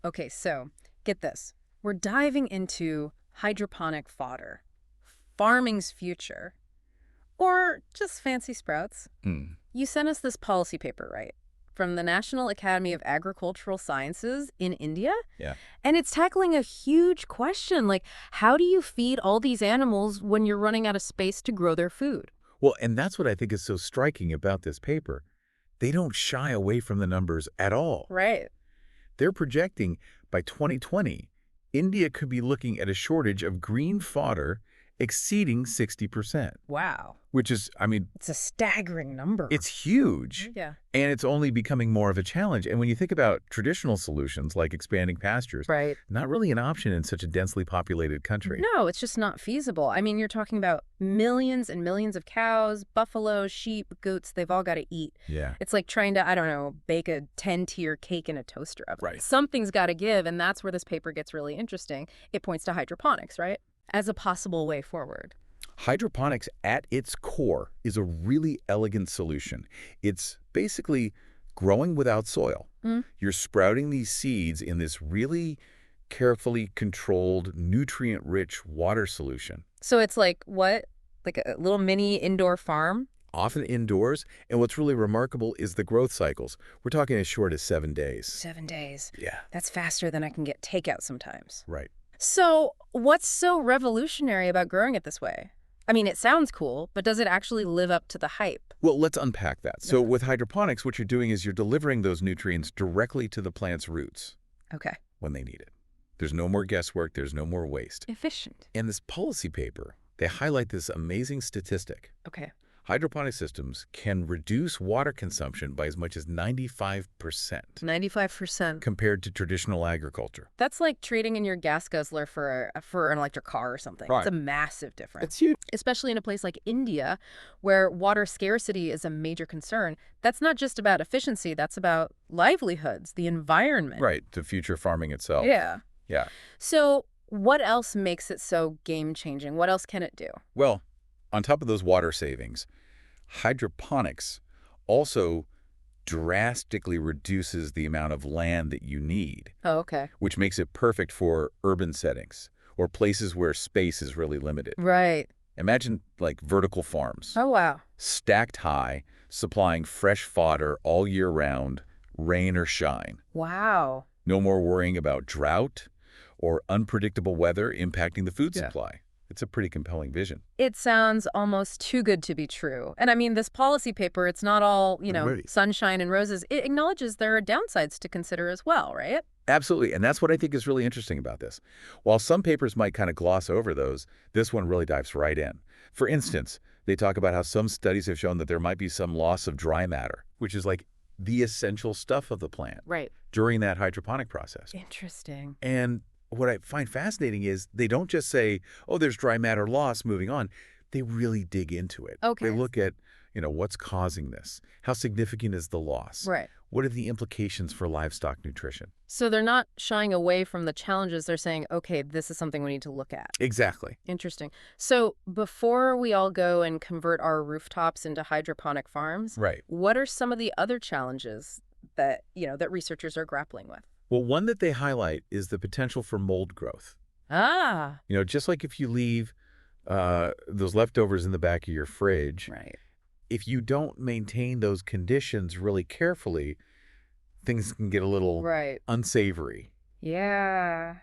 Okay, so get this. We're diving into hydroponic fodder, farming's future, or just fancy sprouts. Hmm. You sent us this policy paper, right? From the National Academy of Agricultural Sciences in India? Yeah. And it's tackling a huge question, like how do you feed all these animals when you're running out of space to grow their food? Well, and that's what I think is so striking about this paper. They don't shy away from the numbers at all. Right. They're projecting by 2020, India could be looking at a shortage of green fodder exceeding 60%, Wow. which is, I mean, It's a staggering number. it's huge. Yeah. And it's only becoming more of a challenge. And when you think about traditional solutions like expanding pastures, Right. not really an option in such a densely populated country. No, it's just not feasible. I mean, you're talking about millions and millions of cows, buffaloes, sheep, goats, they've all got to eat. Yeah. It's like trying to, I don't know, bake a 10-tier cake in a toaster oven. Right. Something's got to give, and that's where this paper gets really interesting. It points to hydroponics, right? As a possible way forward. Hydroponics at its core is a really elegant solution. It's basically growing without soil. Mm. You're sprouting these seeds in this really carefully controlled, nutrient-rich water solution, So it's like what? Like a little mini indoor farm? often indoors. And what's really remarkable is the growth cycles. We're talking as short as 7 days. 7 days. Yeah, That's faster than I can get takeout sometimes. right. So what's so revolutionary about growing it this way? I mean, it sounds cool, but does it actually live up to the hype? Well, let's unpack that. So Okay. with hydroponics, what you're doing is you're delivering those nutrients directly to the plant's roots Okay. when they need it. There's no more guesswork. There's no more waste. Efficient. In this policy paper, they highlight this amazing statistic. Okay. Hydroponic systems can reduce water consumption by as much as 95% 95%. compared to traditional agriculture. That's like trading in your gas guzzler for an electric car or something. Right. It's a massive difference. It's huge. Especially in a place like India, where water scarcity is a major concern. That's not just about efficiency, that's about livelihoods, the environment. Right, to future farming itself. Yeah. Yeah. So what else makes it so game-changing? What else can it do? Well, on top of those water savings, hydroponics also drastically reduces the amount of land that you need, Oh, okay. which makes it perfect for urban settings or places where space is really limited. Right. Imagine like vertical farms, Oh, wow. stacked high, supplying fresh fodder all year round, rain or shine. Wow. No more worrying about drought or unpredictable weather impacting the food Yeah. supply. It's a pretty compelling vision. It sounds almost too good to be true. And I mean, this policy paper, it's not all, Right. sunshine and roses. It acknowledges there are downsides to consider as well, right? Absolutely, and that's what I think is really interesting about this. While some papers might kind of gloss over those, this one really dives right in. For instance, they talk about how some studies have shown that there might be some loss of dry matter, which is like the essential stuff of the plant Right. during that hydroponic process. Interesting. And what I find fascinating is they don't just say, oh, there's dry matter loss, moving on. They really dig into it. Okay. They look at, what's causing this? How significant is the loss? Right. What are the implications for livestock nutrition? So they're not shying away from the challenges. They're saying, okay, this is something we need to look at. Exactly. Interesting. So before we all go and convert our rooftops into hydroponic farms, Right. what are some of the other challenges that, that researchers are grappling with? Well, one that they highlight is the potential for mold growth. Ah, Just like if you leave those leftovers in the back of your fridge, right. if you don't maintain those conditions really carefully, things can get a little Right. unsavory. Yeah.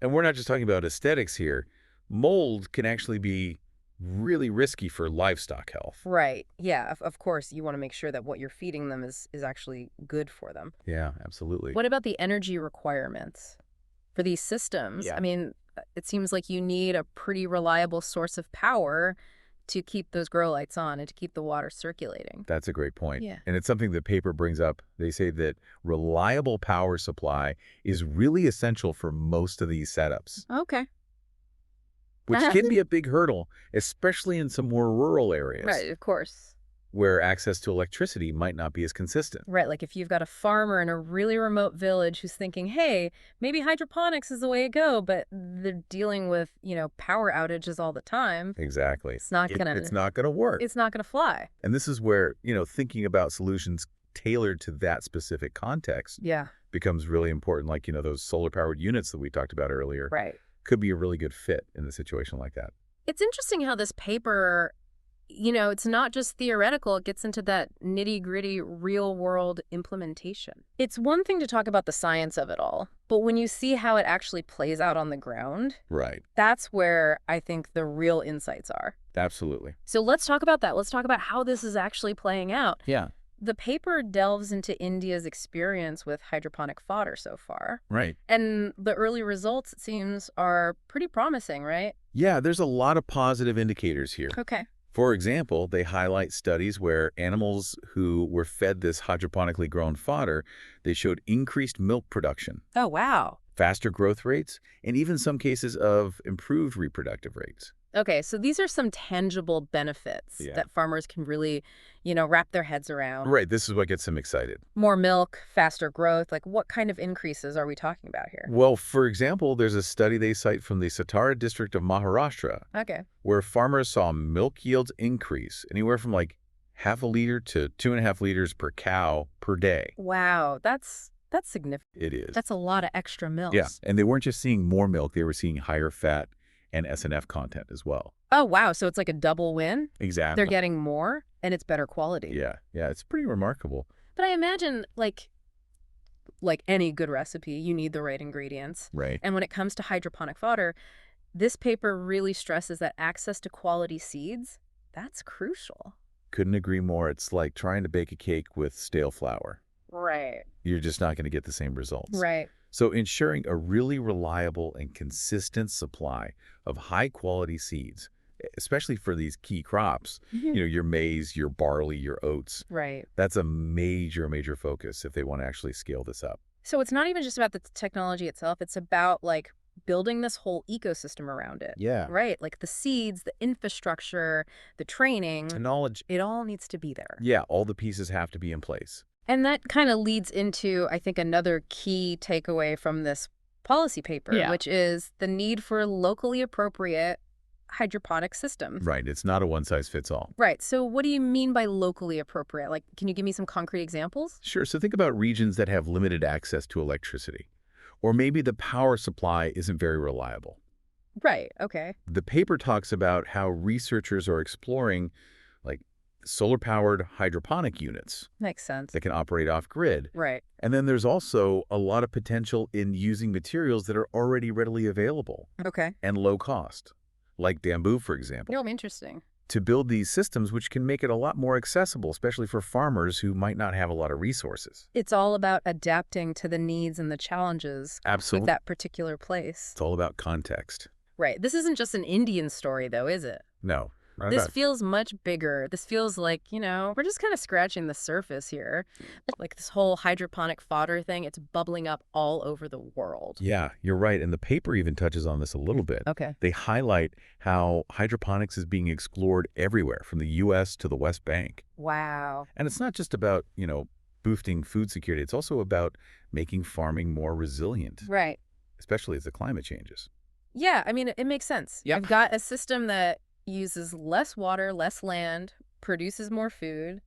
And we're not just talking about aesthetics here. Mold can actually be really risky for livestock health. Right. Yeah, of course, you want to make sure that what you're feeding them is actually good for them. Yeah, absolutely. What about the energy requirements for these systems? Yeah. I mean, it seems like you need a pretty reliable source of power to keep those grow lights on and to keep the water circulating. That's a great point. Yeah. And it's something the paper brings up. They say that reliable power supply is really essential for most of these setups, Okay. which can be a big hurdle, especially in some more rural areas Right, of course. where access to electricity might not be as consistent. Right, like if you've got a farmer in a really remote village who's thinking, hey, maybe hydroponics is the way to go, but they're dealing with, power outages all the time. Exactly. It's not gonna It's not going to work. it's not gonna fly. And this is where, thinking about solutions tailored to that specific context Yeah. becomes really important, like, those solar-powered units that we talked about earlier Right. could be a really good fit in a situation like that. It's interesting how this paper, it's not just theoretical, it gets into that nitty-gritty real-world implementation. It's one thing to talk about the science of it all, but when you see how it actually plays out on the ground, Right. that's where I think the real insights are. Absolutely. So let's talk about that. Let's talk about how this is actually playing out. Yeah. The paper delves into India's experience with hydroponic fodder so far. Right. And the early results, it seems, are pretty promising, right? Yeah, there's a lot of positive indicators here. Okay. For example, they highlight studies where animals who were fed this hydroponically grown fodder, they showed increased milk production, Oh, wow. faster growth rates, and even some cases of improved reproductive rates. Okay, so these are some tangible benefits Yeah. that farmers can really, wrap their heads around. Right, this is what gets them excited. More milk, faster growth. Like, what kind of increases are we talking about here? Well, for example, there's a study they cite from the Satara district of Maharashtra Okay. where farmers saw milk yields increase anywhere from like half a liter to 2.5 liters per cow per day. Wow, that's significant. It is. That's a lot of extra milk. Yeah, and they weren't just seeing more milk, they were seeing higher fat and SNF content as well. Oh, wow. So it's like a double win. Exactly. They're getting more and it's better quality. Yeah, it's pretty remarkable. But I imagine like any good recipe, you need the right ingredients. Right. And when it comes to hydroponic fodder, this paper really stresses that access to quality seeds, that's crucial. Couldn't agree more. It's like trying to bake a cake with stale flour. Right. You're just not going to get the same results. Right. So ensuring a really reliable and consistent supply of high-quality seeds, especially for these key crops, your maize, your barley, your oats, Right. that's a major, major focus if they want to actually scale this up. So it's not even just about the technology itself. It's about building this whole ecosystem around it. Yeah. Right. Like the seeds, the infrastructure, the training, The knowledge. it all needs to be there. Yeah, all the pieces have to be in place. And that kind of leads into, I think, another key takeaway from this policy paper, Yeah. which is the need for locally appropriate hydroponic systems. Right. It's not a one-size-fits-all. Right. So what do you mean by locally appropriate? Like, can you give me some concrete examples? Sure. So think about regions that have limited access to electricity, or maybe the power supply isn't very reliable. Right. Okay. The paper talks about how researchers are exploring like solar-powered hydroponic units Makes sense. that can operate off-grid. Right. And then there's also a lot of potential in using materials that are already readily available Okay. and low cost, like bamboo, for example, Interesting. to build these systems which can make it a lot more accessible, especially for farmers who might not have a lot of resources. It's all about adapting to the needs and the challenges with Absolutely. that particular place. It's all about context. Right. This isn't just an Indian story, though, is it? No. Not This about- feels much bigger. This feels like, we're just kind of scratching the surface here. Like this whole hydroponic fodder thing, it's bubbling up all over the world. Yeah, you're right. And the paper even touches on this a little bit. Okay. They highlight how hydroponics is being explored everywhere, from the U.S. to the West Bank. Wow. And it's not just about, boosting food security. It's also about making farming more resilient, Right. especially as the climate changes. Yeah, I mean, it makes sense. Yep. I've got a system that uses less water, less land, produces more food,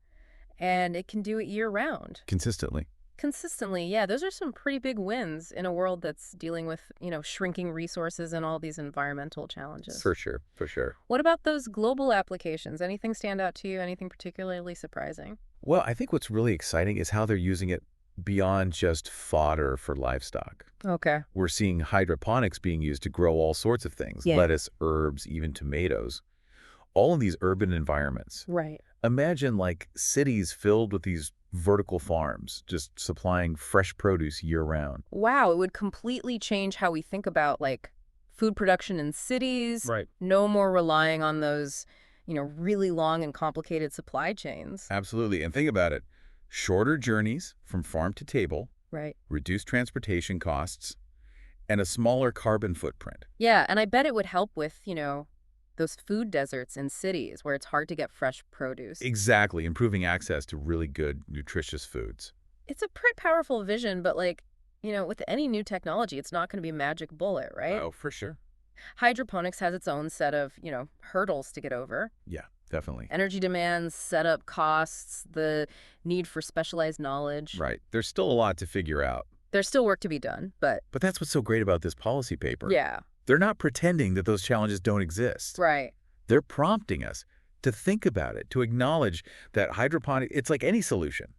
and it can do it year-round. Consistently. Consistently, yeah, those are some pretty big wins in a world that's dealing with, shrinking resources and all these environmental challenges. For sure. For sure. What about those global applications? Anything stand out to you? Anything particularly surprising? Well, I think what's really exciting is how they're using it beyond just fodder for livestock. Okay. We're seeing hydroponics being used to grow all sorts of things, Yeah. lettuce, herbs, even tomatoes, all in these urban environments. Right. Imagine like cities filled with these vertical farms, just supplying fresh produce year-round. Wow, it would completely change how we think about food production in cities. Right. No more relying on those, really long and complicated supply chains. Absolutely. And think about it. Shorter journeys from farm to table, Right. reduced transportation costs, and a smaller carbon footprint. Yeah, and I bet it would help with, those food deserts in cities where it's hard to get fresh produce. Exactly. Improving access to really good, nutritious foods. It's a pretty powerful vision, but with any new technology, it's not going to be a magic bullet, right? Oh, for sure. Hydroponics has its own set of, hurdles to get over. Yeah, definitely. Energy demands, setup costs, the need for specialized knowledge. Right. There's still a lot to figure out. There's still work to be done, but But that's what's so great about this policy paper. yeah, They're not pretending that those challenges don't exist. right. They're prompting us to think about it, to acknowledge that hydroponic, it's like any solution.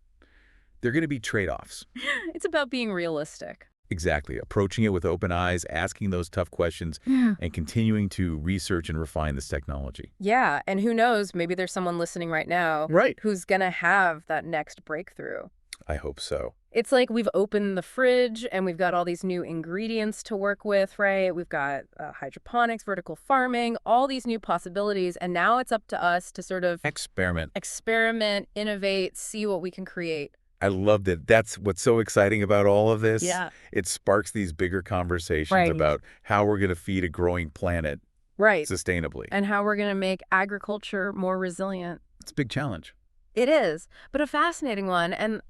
There are going to be trade-offs. It's about being realistic. Exactly. Approaching it with open eyes, asking those tough questions, Yeah. and continuing to research and refine this technology. Yeah, and who knows, maybe there's someone listening right now Right. who's gonna have that next breakthrough. I hope so. It's like we've opened the fridge and we've got all these new ingredients to work with, right? We've got hydroponics, vertical farming, all these new possibilities. And now it's up to us to sort of experiment, innovate, see what we can create. I love that. That's what's so exciting about all of this. Yeah. It sparks these bigger conversations Right. about how we're going to feed a growing planet Right. sustainably. And how we're going to make agriculture more resilient. It's a big challenge. It is, but a fascinating one. And,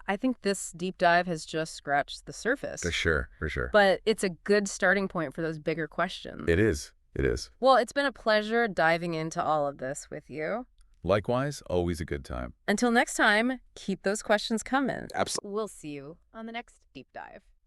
I think this deep dive has just scratched the surface. For sure. For sure. But it's a good starting point for those bigger questions. It is. It is. Well, it's been a pleasure diving into all of this with you. Likewise, always a good time. Until next time, keep those questions coming. Absolutely. We'll see you on the next deep dive.